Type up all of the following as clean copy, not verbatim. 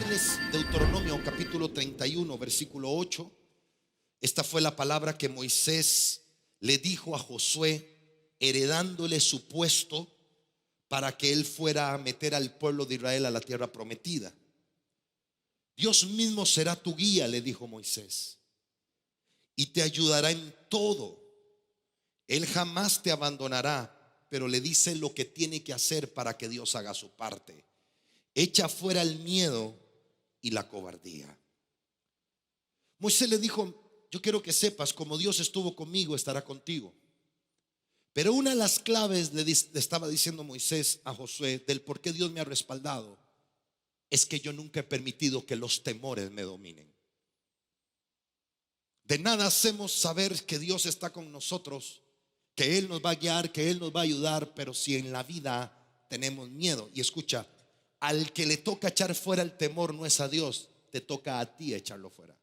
leerles Deuteronomio capítulo 31, versículo 8. Esta fue la palabra que Moisés le dijo a Josué, heredándole su puesto para que él fuera a meter al pueblo de Israel a la tierra prometida. Dios mismo será tu guía, le dijo Moisés, y te ayudará en todo. Él jamás te abandonará, pero le dice lo que tiene que hacer para que Dios haga su parte. Echa fuera el miedo y la cobardía. Moisés le dijo: yo quiero que sepas, como Dios estuvo conmigo, estará contigo. Pero una de las claves le estaba diciendo Moisés a Josué del por qué Dios me ha respaldado, es que yo nunca he permitido que los temores me dominen. De nada hacemos saber que Dios está con nosotros, que Él nos va a guiar, que Él nos va a ayudar, pero si en la vida tenemos miedo. Y escucha, al que le toca echar fuera el temor no es a Dios, te toca a ti echarlo fuera.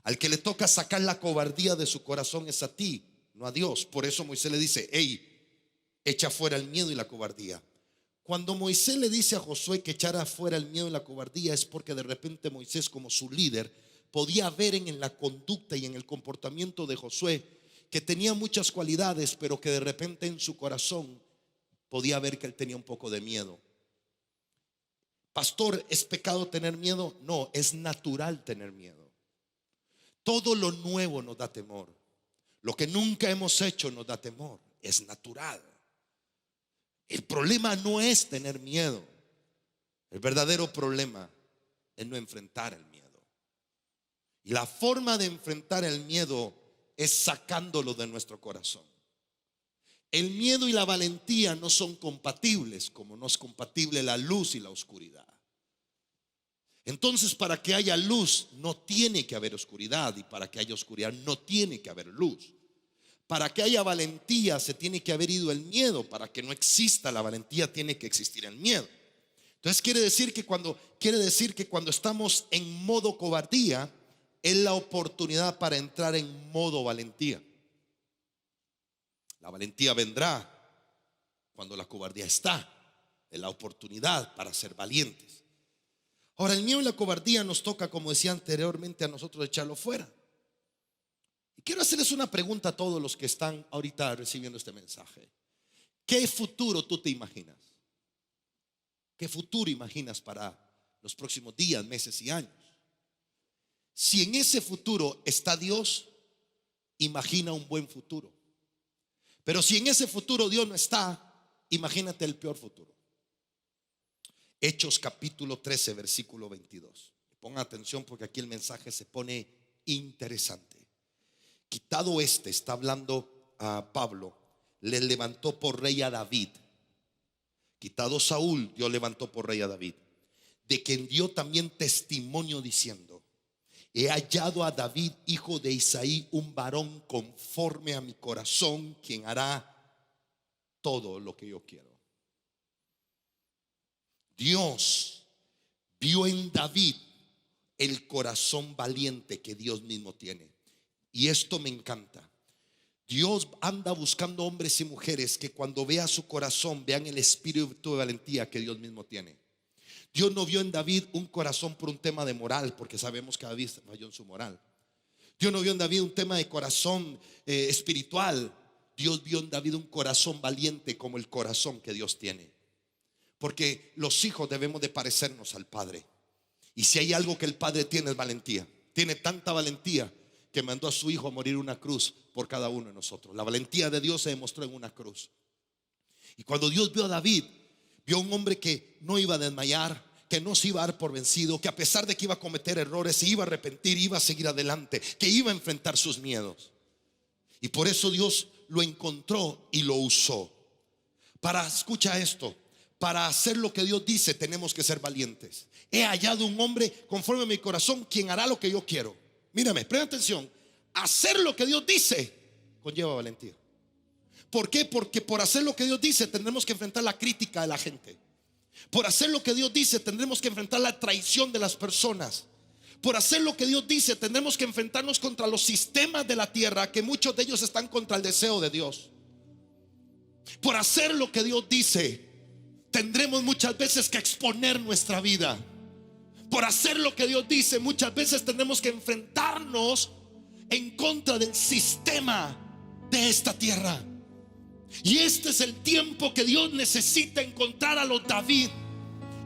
Al que le toca sacar la cobardía de su corazón es a ti, no a Dios. Por eso Moisés le dice: hey, echa fuera el miedo y la cobardía. Cuando Moisés le dice a Josué que echara fuera el miedo y la cobardía, es porque de repente Moisés, como su líder, podía ver en la conducta y en el comportamiento de Josué que tenía muchas cualidades, pero que de repente en su corazón podía ver que él tenía un poco de miedo. Pastor, ¿es pecado tener miedo? No, es natural tener miedo. Todo lo nuevo nos da temor. Lo que nunca hemos hecho nos da temor. Es natural. El problema no es tener miedo. El verdadero problema es no enfrentar el miedo. Y la forma de enfrentar el miedo es sacándolo de nuestro corazón. El miedo y la valentía no son compatibles, como no es compatible la luz y la oscuridad. Entonces, para que haya luz no tiene que haber oscuridad, y para que haya oscuridad no tiene que haber luz. Para que haya valentía se tiene que haber ido el miedo. Para que no exista la valentía tiene que existir el miedo. Entonces quiere decir que cuando estamos en modo cobardía es la oportunidad para entrar en modo valentía. La valentía vendrá cuando la cobardía está. Es la oportunidad para ser valientes. Ahora, el miedo y la cobardía nos toca, como decía anteriormente, a nosotros echarlo fuera. Y quiero hacerles una pregunta a todos los que están ahorita recibiendo este mensaje. ¿Qué futuro tú te imaginas? ¿Qué futuro imaginas para los próximos días, meses y años? Si en ese futuro está Dios, imagina un buen futuro. Pero si en ese futuro Dios no está, imagínate el peor futuro. Hechos capítulo 13, versículo 22. Pongan atención porque aquí el mensaje se pone interesante. Quitado está hablando a Pablo, le levantó por rey a David. Quitado Saúl, Dios levantó por rey a David, de quien dio también testimonio diciendo: he hallado a David, hijo de Isaí, un varón conforme a mi corazón, quien hará todo lo que yo quiero. Dios vio en David el corazón valiente que Dios mismo tiene. Y esto me encanta. Dios anda buscando hombres y mujeres que cuando vea su corazón vean el espíritu de valentía que Dios mismo tiene. Dios no vio en David un corazón por un tema de moral, porque sabemos que David falló en su moral. Dios no vio en David un tema de corazón espiritual. Dios vio en David un corazón valiente como el corazón que Dios tiene. Porque los hijos debemos de parecernos al Padre. Y si hay algo que el Padre tiene es valentía. Tiene tanta valentía que mandó a su hijo a morir en una cruz por cada uno de nosotros. La valentía de Dios se demostró en una cruz. Y cuando Dios vio a David, vio a un hombre que no iba a desmayar, que no se iba a dar por vencido, que a pesar de que iba a cometer errores, se iba a arrepentir, iba a seguir adelante, que iba a enfrentar sus miedos. Y por eso Dios lo encontró y lo usó. Escucha esto, para hacer lo que Dios dice tenemos que ser valientes. He hallado un hombre conforme a mi corazón, quien hará lo que yo quiero. Mírame, presta atención. Hacer lo que Dios dice conlleva valentía. ¿Por qué? Porque por hacer lo que Dios dice tendremos que enfrentar la crítica de la gente. Por hacer lo que Dios dice tendremos que enfrentar la traición de las personas. Por hacer lo que Dios dice tendremos que enfrentarnos contra los sistemas de la tierra, que muchos de ellos están contra el deseo de Dios. Por hacer lo que Dios dice tendremos muchas veces que exponer nuestra vida. Por hacer lo que Dios dice, muchas veces tenemos que enfrentarnos en contra del sistema de esta tierra. Y este es el tiempo que Dios necesita encontrar a los David,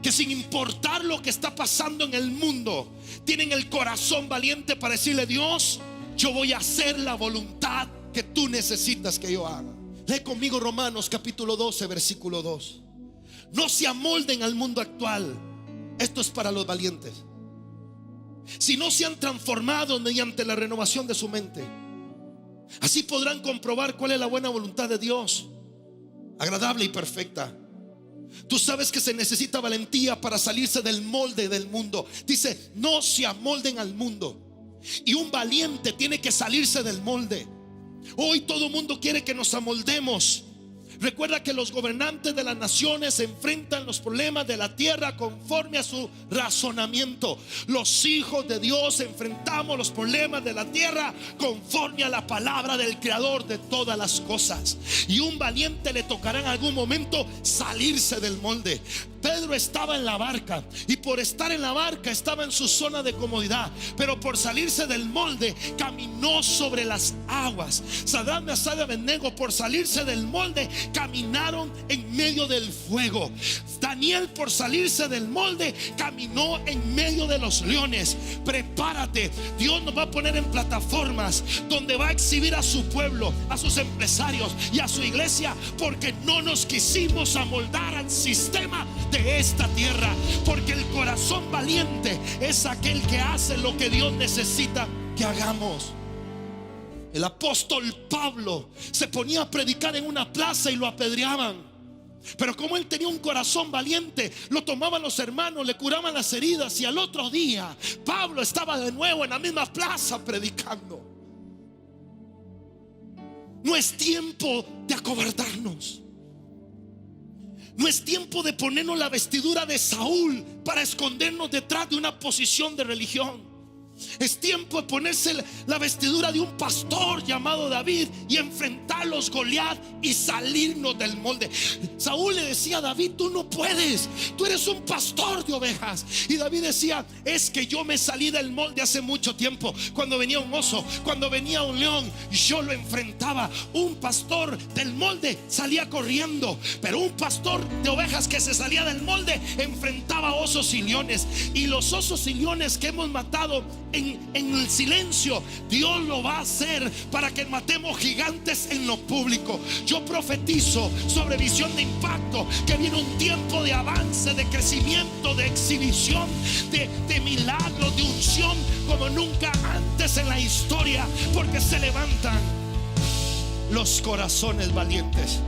que sin importar lo que está pasando en el mundo, tienen el corazón valiente para decirle: Dios, yo voy a hacer la voluntad que tú necesitas que yo haga. Lee conmigo Romanos capítulo 12, versículo 2. No se amolden al mundo actual. Esto es para los valientes. Si no se han transformado mediante la renovación de su mente, así podrán comprobar cuál es la buena voluntad de Dios, agradable y perfecta. Tú sabes que se necesita valentía para salirse del molde del mundo. Dice: no se amolden al mundo. Y un valiente tiene que salirse del molde. Hoy todo el mundo quiere que nos amoldemos. Recuerda que los gobernantes de las naciones enfrentan los problemas de la tierra conforme a su razonamiento. Los hijos de Dios enfrentamos los problemas de la tierra conforme a la palabra del Creador de todas las cosas. Y un valiente le tocará en algún momento salirse del molde. Pedro estaba en la barca, y por estar en la barca estaba en su zona de comodidad, pero por salirse del molde caminó sobre las aguas. Sadrach, Mesach y Abednego, por salirse del molde, caminaron en medio del fuego. Daniel, por salirse del molde, caminó en medio de los leones. Prepárate, Dios nos va a poner en plataformas donde va a exhibir a su pueblo, a sus empresarios y a su iglesia, porque no nos quisimos amoldar al sistema de esta tierra. Porque el corazón valiente es aquel que hace lo que Dios necesita que hagamos. El apóstol Pablo se ponía a predicar en una plaza y lo apedreaban, pero como él tenía un corazón valiente, lo tomaban los hermanos, le curaban las heridas, y al otro día Pablo estaba de nuevo en la misma plaza predicando. No es tiempo de acobardarnos. No es tiempo de ponernos la vestidura de Saúl para escondernos detrás de una posición de religión. Es tiempo de ponerse la vestidura de un pastor llamado David y enfrentar a los Goliat y salirnos del molde. Saúl le decía a David: tú no puedes, tú eres un pastor de ovejas. Y David decía: es que yo me salí del molde hace mucho tiempo. Cuando venía un oso, cuando venía un león, yo lo enfrentaba. Un pastor del molde salía corriendo, pero un pastor de ovejas que se salía del molde enfrentaba osos y leones. Y los osos y leones que hemos matado en el silencio, Dios lo va a hacer para que matemos gigantes en lo público. Yo profetizo sobre Visión de Impacto que viene un tiempo de avance, de crecimiento, de exhibición, de milagros, de unción como nunca antes en la historia, porque se levantan los corazones valientes.